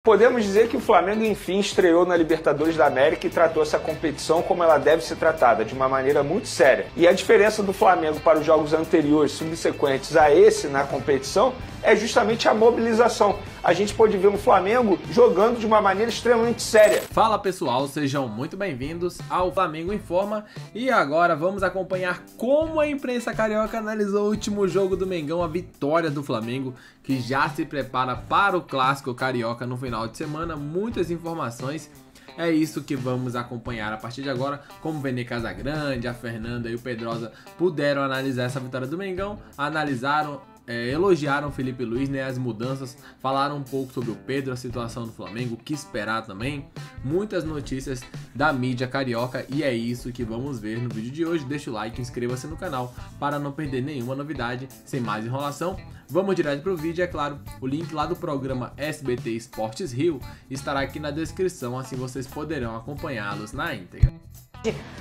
Podemos dizer que o Flamengo, enfim, estreou na Libertadores da América e tratou essa competição como ela deve ser tratada, de uma maneira muito séria. E a diferença do Flamengo para os jogos anteriores, subsequentes a esse na competição, é justamente a mobilização. A gente pôde ver um Flamengo jogando de uma maneira extremamente séria. Fala pessoal, sejam muito bem-vindos ao Flamengo Informa. E agora vamos acompanhar como a imprensa carioca analisou o último jogo do Mengão, a vitória do Flamengo, que já se prepara para o clássico carioca no final de semana. Muitas informações. É isso que vamos acompanhar a partir de agora, como o Vene Casagrande, a Fernanda e o Pedrosa puderam analisar essa vitória do Mengão, analisaram, elogiaram o Felipe Luiz, né, as mudanças, falaram um pouco sobre o Pedro, a situação do Flamengo, o que esperar também, muitas notícias da mídia carioca, e é isso que vamos ver no vídeo de hoje. Deixa o like, inscreva-se no canal para não perder nenhuma novidade. Sem mais enrolação, vamos direto para o vídeo. É claro, o link lá do programa SBT Esportes Rio estará aqui na descrição, assim vocês poderão acompanhá-los na íntegra.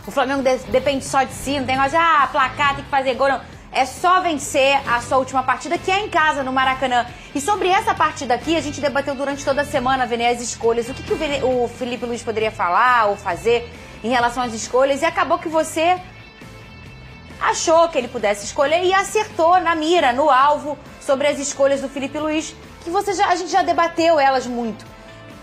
O Flamengo depende só de si, não tem negócio de placar, tem que fazer gol, não. É só vencer a sua última partida, que é em casa, no Maracanã. E sobre essa partida aqui, a gente debateu durante toda a semana, Vene, as escolhas. O que o Felipe Luiz poderia falar ou fazer em relação às escolhas. E acabou que você achou que ele pudesse escolher e acertou na mira, no alvo, sobre as escolhas do Felipe Luiz, que a gente já debateu elas muito.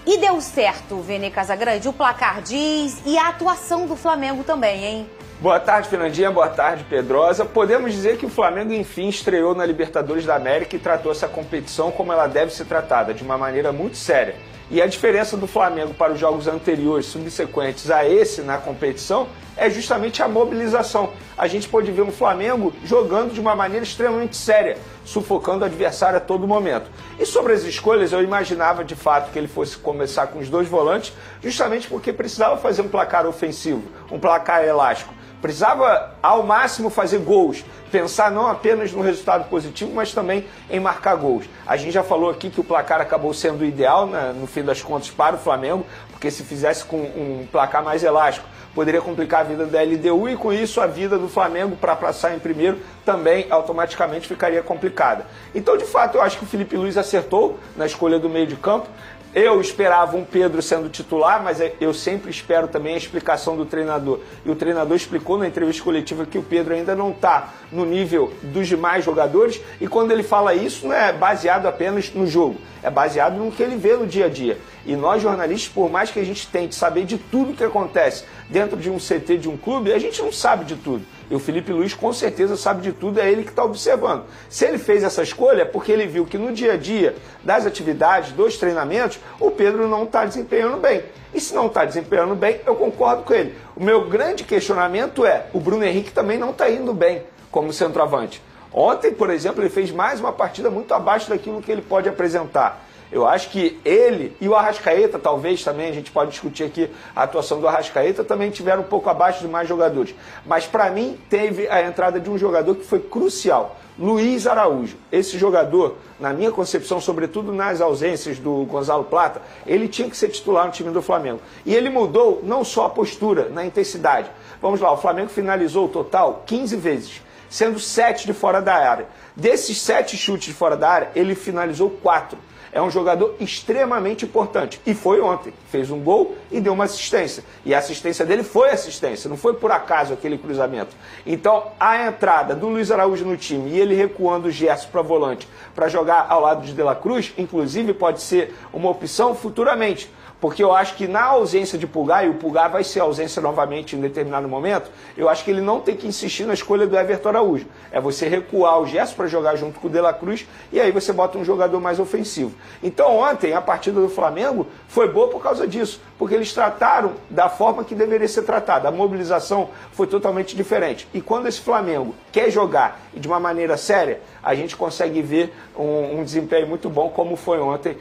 E deu certo, Vene Casagrande, o placar diz, e a atuação do Flamengo também, hein? Boa tarde, Fernandinha. Boa tarde, Pedrosa. Podemos dizer que o Flamengo, enfim, estreou na Libertadores da América e tratou essa competição como ela deve ser tratada, de uma maneira muito séria. E a diferença do Flamengo para os jogos anteriores, subsequentes a esse na competição, é justamente a mobilização. A gente pôde ver um Flamengo jogando de uma maneira extremamente séria, sufocando o adversário a todo momento. E sobre as escolhas, eu imaginava de fato que ele fosse começar com os dois volantes, justamente porque precisava fazer um placar ofensivo, um placar elástico. Precisava, ao máximo, fazer gols, pensar não apenas no resultado positivo, mas também em marcar gols. A gente já falou aqui que o placar acabou sendo ideal, no fim das contas, para o Flamengo, porque se fizesse com um placar mais elástico, poderia complicar a vida da LDU e, com isso, a vida do Flamengo para passar em primeiro também automaticamente ficaria complicada. Então, de fato, eu acho que o Felipe Luiz acertou na escolha do meio de campo. Eu esperava um Pedro sendo titular, mas eu sempre espero também a explicação do treinador. E o treinador explicou na entrevista coletiva que o Pedro ainda não está no nível dos demais jogadores. E quando ele fala isso, não é baseado apenas no jogo, é baseado no que ele vê no dia a dia. E nós, jornalistas, por mais que a gente tente saber de tudo que acontece dentro de um CT de um clube, a gente não sabe de tudo. E o Felipe Luiz com certeza sabe de tudo, é ele que está observando. Se ele fez essa escolha é porque ele viu que no dia a dia das atividades, dos treinamentos, o Pedro não está desempenhando bem. E se não está desempenhando bem, eu concordo com ele. O meu grande questionamento é, o Bruno Henrique também não está indo bem como centroavante. Ontem, por exemplo, ele fez mais uma partida muito abaixo daquilo que ele pode apresentar. Eu acho que ele e o Arrascaeta, talvez também, a gente pode discutir aqui a atuação do Arrascaeta, também tiveram um pouco abaixo de mais jogadores. Mas para mim teve a entrada de um jogador que foi crucial, Luiz Araújo. Esse jogador, na minha concepção, sobretudo nas ausências do Gonzalo Plata, ele tinha que ser titular no time do Flamengo. E ele mudou não só a postura, na intensidade. Vamos lá, o Flamengo finalizou o total 15 vezes, sendo 7 de fora da área. Desses 7 chutes de fora da área, ele finalizou 4. É um jogador extremamente importante. E foi ontem. Fez um gol e deu uma assistência. E a assistência dele foi assistência. Não foi por acaso aquele cruzamento. Então, a entrada do Luiz Araújo no time e ele recuando o Gerson para volante para jogar ao lado de De La Cruz, inclusive, pode ser uma opção futuramente. Porque eu acho que na ausência de Pulgar, e o Pulgar vai ser ausência novamente em determinado momento, eu acho que ele não tem que insistir na escolha do Everton Araújo. É você recuar o Gerson para jogar junto com o De La Cruz e aí você bota um jogador mais ofensivo. Então ontem a partida do Flamengo foi boa por causa disso, porque eles trataram da forma que deveria ser tratada. A mobilização foi totalmente diferente. E quando esse Flamengo quer jogar e de uma maneira séria, a gente consegue ver um desempenho muito bom, como foi ontem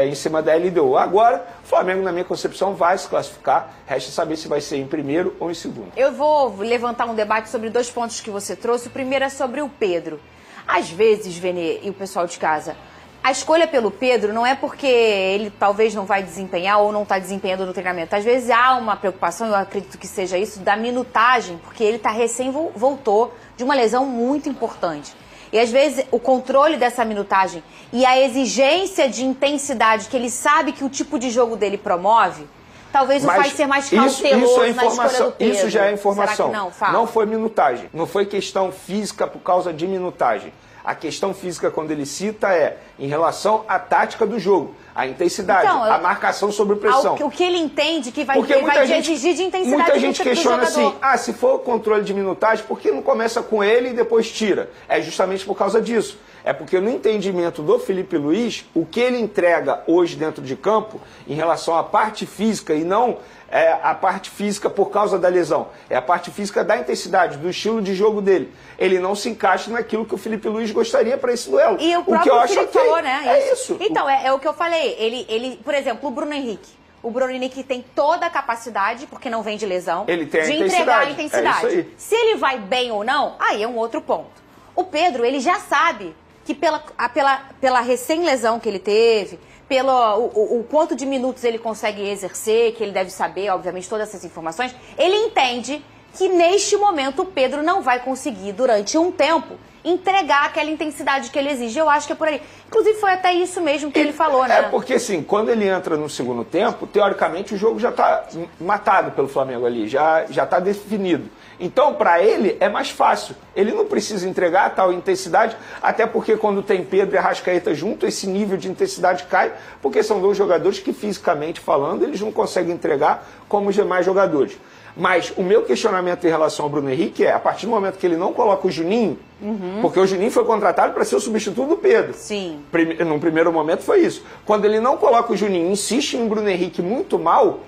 em cima da LDU. Agora, o Flamengo, na minha concepção, vai se classificar. Resta saber se vai ser em primeiro ou em segundo. Eu vou levantar um debate sobre 2 pontos que você trouxe. O primeiro é sobre o Pedro. Às vezes, Vene e o pessoal de casa, a escolha pelo Pedro não é porque ele talvez não vai desempenhar ou não está desempenhando no treinamento. Às vezes há uma preocupação, eu acredito que seja isso, da minutagem, porque ele voltou de uma lesão muito importante. E às vezes o controle dessa minutagem e a exigência de intensidade que ele sabe que o tipo de jogo dele promove, talvez o faz ser mais cauteloso na escolha do Pedro. Isso já é informação. Será que não? Fala. Não foi minutagem. Não foi questão física por causa de minutagem. A questão física, quando ele cita, é em relação à tática do jogo, a intensidade, então, a marcação sob pressão. O que ele entende que vai exigir de intensidade. Muita gente questiona assim, se for controle de minutagem, por que não começa com ele e depois tira? É justamente por causa disso. É porque no entendimento do Felipe Luiz, o que ele entrega hoje dentro de campo, em relação à parte física e não a parte física por causa da lesão, é a parte física da intensidade, do estilo de jogo dele. Ele não se encaixa naquilo que o Felipe Luiz gostaria para esse duelo. E o próprio Felipe falou, né? É isso. Então, é o que eu falei. Ele, por exemplo, o Bruno Henrique. O Bruno Henrique tem toda a capacidade, porque não vem de lesão, ele tem de entregar a intensidade. É isso aí. Se ele vai bem ou não, aí é um outro ponto. O Pedro, ele já sabe que pela recém-lesão que ele teve, o quanto de minutos ele consegue exercer, que ele deve saber, obviamente, todas essas informações, ele entende que neste momento o Pedro não vai conseguir, durante um tempo, entregar aquela intensidade que ele exige. Eu acho que é por aí. Inclusive, foi até isso mesmo que ele falou, né? É porque, assim, quando ele entra no segundo tempo, teoricamente o jogo já está matado pelo Flamengo ali, já está definido. Então, para ele, é mais fácil. Ele não precisa entregar a tal intensidade, até porque quando tem Pedro e Arrascaeta junto, esse nível de intensidade cai, porque são dois jogadores que, fisicamente falando, eles não conseguem entregar como os demais jogadores. Mas o meu questionamento em relação ao Bruno Henrique é, a partir do momento que ele não coloca o Juninho, porque o Juninho foi contratado para ser o substituto do Pedro. Sim. Num primeiro momento foi isso. Quando ele não coloca o Juninho, insiste em Bruno Henrique muito mal,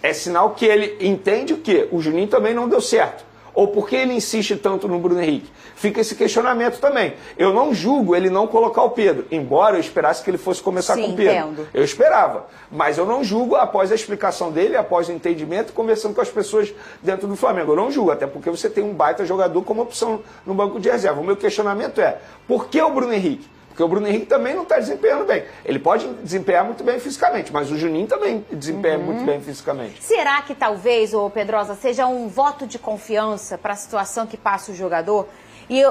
é sinal que ele entende o quê? O Juninho também não deu certo. Ou por que ele insiste tanto no Bruno Henrique? Fica esse questionamento também. Eu não julgo ele não colocar o Pedro, embora eu esperasse que ele fosse começar com o Pedro. Entendo. Eu esperava. Mas eu não julgo após a explicação dele, após o entendimento, conversando com as pessoas dentro do Flamengo. Eu não julgo, até porque você tem um baita jogador como opção no banco de reserva. O meu questionamento é, por que o Bruno Henrique? Porque o Bruno Henrique também não está desempenhando bem. Ele pode desempenhar muito bem fisicamente, mas o Juninho também desempenha muito bem fisicamente. Será que talvez, ô Pedrosa, seja um voto de confiança para a situação que passa o jogador? E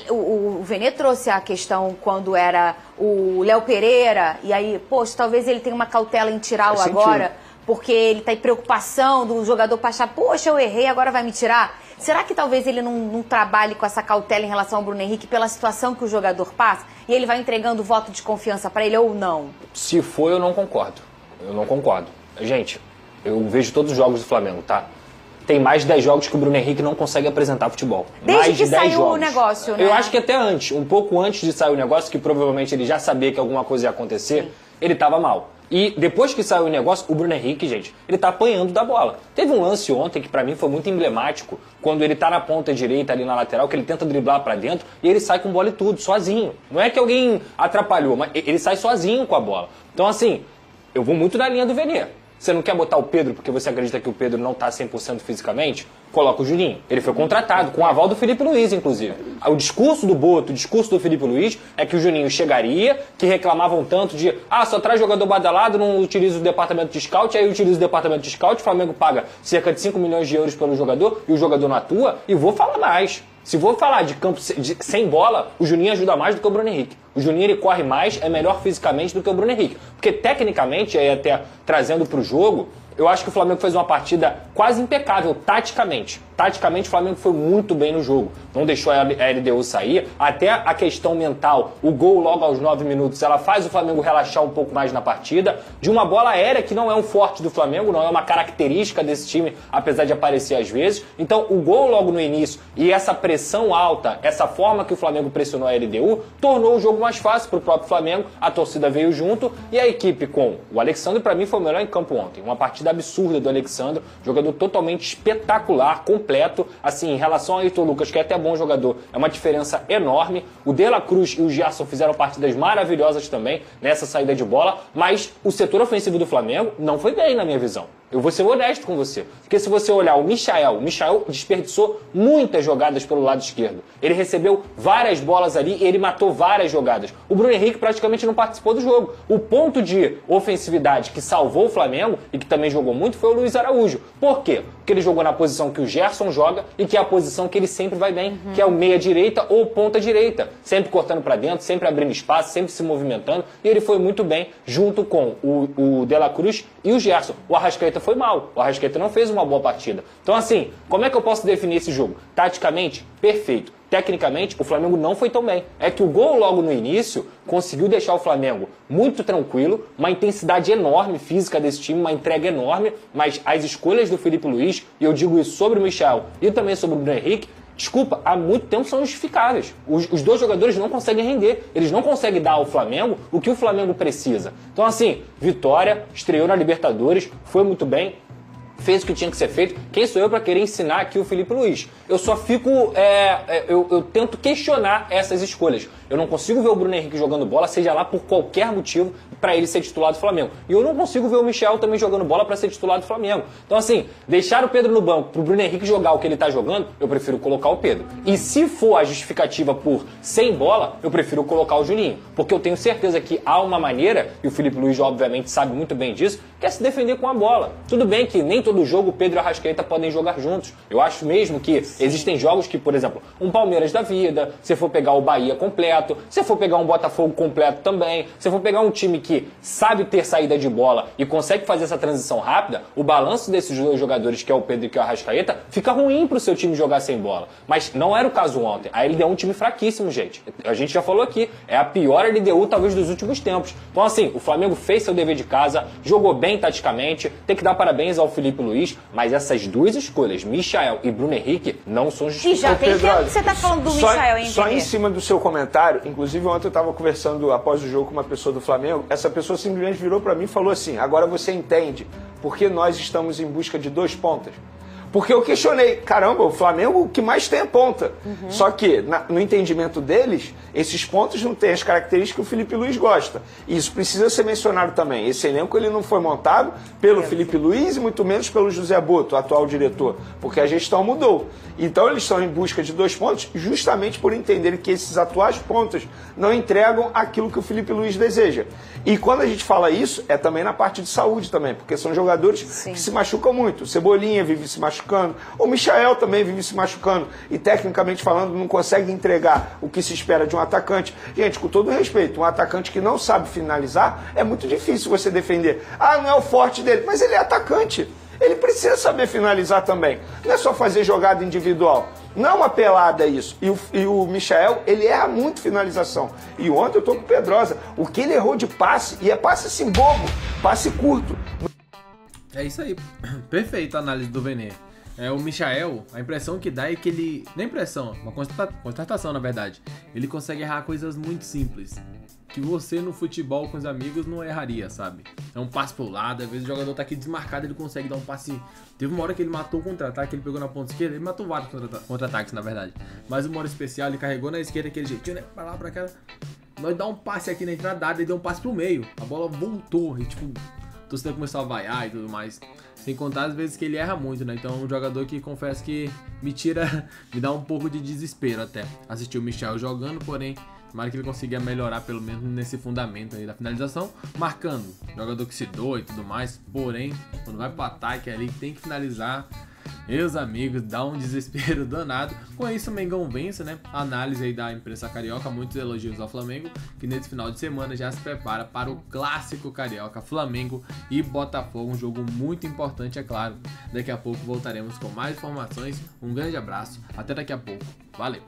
o Vene trouxe a questão quando era o Léo Pereira, e aí, poxa, talvez ele tenha uma cautela em tirá-lo agora, porque ele está em preocupação do jogador para achar, poxa, eu errei, agora vai me tirar. Será que talvez ele não trabalhe com essa cautela em relação ao Bruno Henrique pela situação que o jogador passa e ele vai entregando voto de confiança para ele ou não? Se for, eu não concordo. Eu não concordo. Gente, eu vejo todos os jogos do Flamengo, tá? Tem mais de 10 jogos que o Bruno Henrique não consegue apresentar futebol. Desde mais que de 10 saiu jogos. o negócio, né? Eu acho que até antes, um pouco antes de sair o negócio, que provavelmente ele já sabia que alguma coisa ia acontecer, ele estava mal. E depois que saiu o negócio, o Bruno Henrique, gente, ele tá apanhando da bola. Teve um lance ontem que pra mim foi muito emblemático, quando ele tá na ponta direita ali na lateral, que ele tenta driblar pra dentro e ele sai com bola e tudo, sozinho. Não é que alguém atrapalhou, mas ele sai sozinho com a bola. Então assim, eu vou muito na linha do Vene. Você não quer botar o Pedro porque você acredita que o Pedro não tá 100% fisicamente? Coloca o Juninho. Ele foi contratado, com o aval do Felipe Luiz, inclusive. O discurso do Boto, o discurso do Felipe Luiz é que o Juninho chegaria, que reclamavam tanto de só traz jogador badalado, não utiliza o departamento de scout, aí utiliza o departamento de scout, o Flamengo paga cerca de 5 milhões de euros pelo jogador e o jogador não atua, e vou falar mais. Se vou falar de campo sem bola, o Juninho ajuda mais do que o Bruno Henrique. O Juninho ele corre mais, é melhor fisicamente do que o Bruno Henrique. Porque tecnicamente, aí até trazendo para o jogo, eu acho que o Flamengo fez uma partida quase impecável, taticamente. Taticamente, o Flamengo foi muito bem no jogo. Não deixou a LDU sair. Até a questão mental, o gol logo aos 9 minutos, ela faz o Flamengo relaxar um pouco mais na partida. De uma bola aérea, que não é um forte do Flamengo, não é uma característica desse time, apesar de aparecer às vezes. Então, o gol logo no início e essa pressão alta, essa forma que o Flamengo pressionou a LDU, tornou o jogo mais fácil para o próprio Flamengo. A torcida veio junto e a equipe com o Alexandre, para mim, foi o melhor em campo ontem. Uma partida absurda do Alexandre, jogador totalmente espetacular, completo. Assim, em relação ao Heitor Lucas, que é até bom jogador, é uma diferença enorme. O De La Cruz e o Gerson fizeram partidas maravilhosas também nessa saída de bola, mas o setor ofensivo do Flamengo não foi bem, na minha visão. Eu vou ser honesto com você. Porque se você olhar o Michael desperdiçou muitas jogadas pelo lado esquerdo. Ele recebeu várias bolas ali e ele matou várias jogadas. O Bruno Henrique praticamente não participou do jogo. O ponto de ofensividade que salvou o Flamengo e que também jogou muito foi o Luiz Araújo. Por quê? Porque ele jogou na posição que o Gerson joga e que é a posição que ele sempre vai bem, que é o meia-direita ou ponta-direita. Sempre cortando para dentro, sempre abrindo espaço, sempre se movimentando. E ele foi muito bem junto com o De La Cruz e o Gerson. O Arrascaeta foi mal. O Arrascaeta não fez uma boa partida. Então, assim, como é que eu posso definir esse jogo? Taticamente, perfeito. Tecnicamente, o Flamengo não foi tão bem. É que o gol logo no início conseguiu deixar o Flamengo muito tranquilo, uma intensidade enorme física desse time, uma entrega enorme, mas as escolhas do Felipe Luiz, e eu digo isso sobre o Michel e também sobre o Bruno Henrique, desculpa, há muito tempo são justificáveis. Os dois jogadores não conseguem render. Eles não conseguem dar ao Flamengo o que o Flamengo precisa. Então, assim, vitória, estreou na Libertadores, foi muito bem, fez o que tinha que ser feito. Quem sou eu para querer ensinar aqui o Felipe Luiz? Eu só fico... Eu tento questionar essas escolhas. Eu não consigo ver o Bruno Henrique jogando bola, seja lá por qualquer motivo, para ele ser titular do Flamengo. E eu não consigo ver o Michel também jogando bola para ser titular do Flamengo. Então, assim, deixar o Pedro no banco pro Bruno Henrique jogar o que ele tá jogando, eu prefiro colocar o Pedro. E se for a justificativa por sem bola, eu prefiro colocar o Juninho. Porque eu tenho certeza que há uma maneira, e o Felipe Luiz obviamente sabe muito bem disso, que é se defender com a bola. Tudo bem que nem todo jogo o Pedro e a Arrascaeta podem jogar juntos. Eu acho mesmo que existem jogos que, por exemplo, um Palmeiras da vida, se for pegar o Bahia completo, se for pegar um Botafogo completo também, se for pegar um time que sabe ter saída de bola e consegue fazer essa transição rápida, o balanço desses dois jogadores, que é o Pedro e que é o Arrascaeta, fica ruim pro seu time jogar sem bola. Mas não era o caso ontem. A LDU é um time fraquíssimo, gente. A gente já falou aqui, é a pior LDU talvez dos últimos tempos. Então, assim, o Flamengo fez seu dever de casa, jogou bem taticamente, tem que dar parabéns ao Felipe Luiz, mas essas duas escolhas, Michael e Bruno Henrique, não são justificadas. E já tem tempo que você tá falando do Michael, hein? Só em cima do seu comentário, inclusive ontem eu estava conversando após o jogo com uma pessoa do Flamengo, essa pessoa simplesmente virou para mim e falou assim: agora você entende por que nós estamos em busca de 2 pontas? Porque eu questionei, caramba, o Flamengo o que mais tem é ponta. Só que, no entendimento deles, esses pontos não têm as características que o Felipe Luiz gosta. E isso precisa ser mencionado também. Esse elenco ele não foi montado pelo Felipe Luiz e muito menos pelo José Boto, o atual diretor, porque a gestão mudou. Então eles estão em busca de 2 pontos justamente por entenderem que esses atuais pontos não entregam aquilo que o Felipe Luiz deseja. E quando a gente fala isso, é também na parte de saúde também, porque são jogadores que se machucam muito. O Cebolinha vive se machucando, o Michael também vive se machucando e, tecnicamente falando, não consegue entregar o que se espera de um atacante. Gente, com todo respeito, um atacante que não sabe finalizar, é muito difícil você defender. Ah, não é o forte dele, mas ele é atacante. Ele precisa saber finalizar também. Não é só fazer jogada individual. Não é uma pelada isso. E o Michael, ele erra muito finalização. E ontem eu tô com o Pedrosa. O que ele errou de passe, e é passe assim bobo, passe curto. É isso aí. Perfeita a análise do Venê. O Michael, a impressão que dá é que ele... Não é impressão, uma constatação na verdade. Ele consegue errar coisas muito simples, que você no futebol com os amigos não erraria, sabe? É um passe pro lado, às vezes o jogador tá aqui desmarcado, ele consegue dar um passe... Teve uma hora que ele matou o contra-ataque, ele pegou na ponta esquerda, ele matou vários contra-ataques, na verdade. Mas uma hora especial, ele carregou na esquerda aquele jeitinho, né? Pra lá, pra cá. Nós dá um passe aqui na entrada da área, ele deu um passe pro meio. A bola voltou e, tipo, a torcida começou a vaiar e tudo mais. Sem contar as vezes que ele erra muito, né? Então é um jogador que, confesso que me dá um pouco de desespero até. Assistir o Michel jogando, porém... Tomara que ele consiga melhorar pelo menos nesse fundamento aí da finalização, marcando. Jogador que se doa e tudo mais, porém, quando vai pro ataque ali, tem que finalizar. Meus amigos, dá um desespero danado. Com isso, o Mengão vence, né? A análise aí da imprensa carioca, muitos elogios ao Flamengo, que nesse final de semana já se prepara para o clássico carioca, Flamengo e Botafogo, um jogo muito importante, é claro. Daqui a pouco voltaremos com mais informações. Um grande abraço, até daqui a pouco. Valeu!